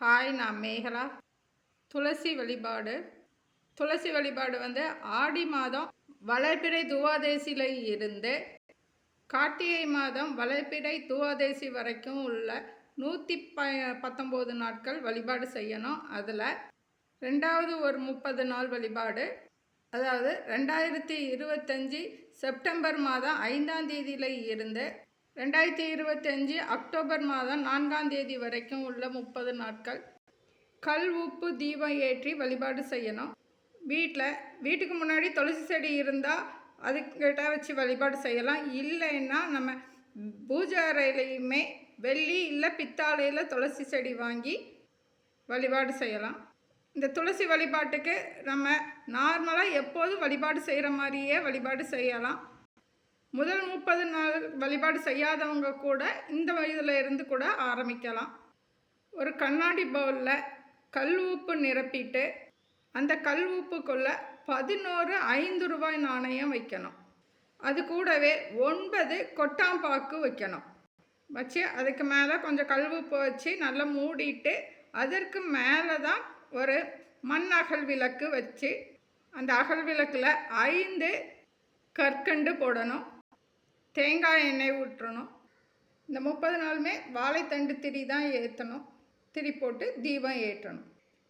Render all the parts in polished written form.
Hi, நான் மேகலா. துளசி வழிபாடு. துளசி வழிபாடு ஆடி மாதம் வளர்பிறை துவாதேசியில் இருந்து கார்த்திகை மாதம் வளர்பிறை துவாதேசி வரைக்கும் உள்ள 119 நாட்கள் வழிபாடு செய்யணும். அதில் ரெண்டாவது ஒரு 30 நாள் வழிபாடு, அதாவது 2025 செப்டம்பர் மாதம் 5ஆம் தேதியில் இருந்து 2025 அக்டோபர் மாதம் 4ஆம் தேதி வரைக்கும் உள்ள 30 நாட்கள் கல் உப்பு தீபம் ஏற்றி வழிபாடு செய்யணும். வீட்டுக்கு முன்னாடி துளசி செடி இருந்தால் அதுக்கிட்ட வச்சு வழிபாடு செய்யலாம். இல்லைன்னா நம்ம பூஜை அறையிலையுமே வெள்ளி இல்லை பித்தாளையில் துளசி செடி வாங்கி வழிபாடு செய்யலாம். இந்த துளசி வழிபாட்டுக்கு நம்ம நார்மலாக எப்போதும் வழிபாடு செய்கிற மாதிரியே வழிபாடு செய்யலாம். முதல் 30 நாள் வழிபாடு செய்யாதவங்க கூட இந்த வயதில் இருந்து கூட ஆரம்பிக்கலாம். ஒரு கண்ணாடி பவுலில் கல் உப்பு நிரப்பிட்டு அந்த கல் உப்புக்குள்ளே 11 5 ரூபாய் நாணயம் வைக்கணும். அது கூடவே 9 கொட்டாம்பாக்கு வைக்கணும். வச்சு அதுக்கு மேலே கொஞ்சம் கல் உப்பு வச்சு நல்லா மூடிட்டு அதற்கு மேலே தான் ஒரு மண் அகல் விளக்கு வச்சு அந்த அகல் விளக்கில் 5 கற்கண்டு போடணும். தேங்காய் எண்ணெய் ஊற்றணும். இந்த 30 நாளுமே வாழைத்தண்டு திரி தான் ஏற்றணும். திரி போட்டு தீபம் ஏற்றணும்.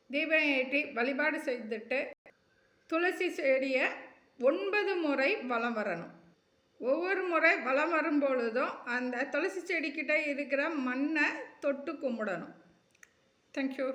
தீபம் ஏற்றி வழிபாடு செய்துட்டு துளசி செடியை 9 முறை வலம் வரணும். ஒவ்வொரு முறை வலம் வரும்பொழுதும் அந்த துளசி செடிக்கிட்ட இருக்கிற மண்ணை தொட்டு கும்பிடணும். தேங்க்யூ.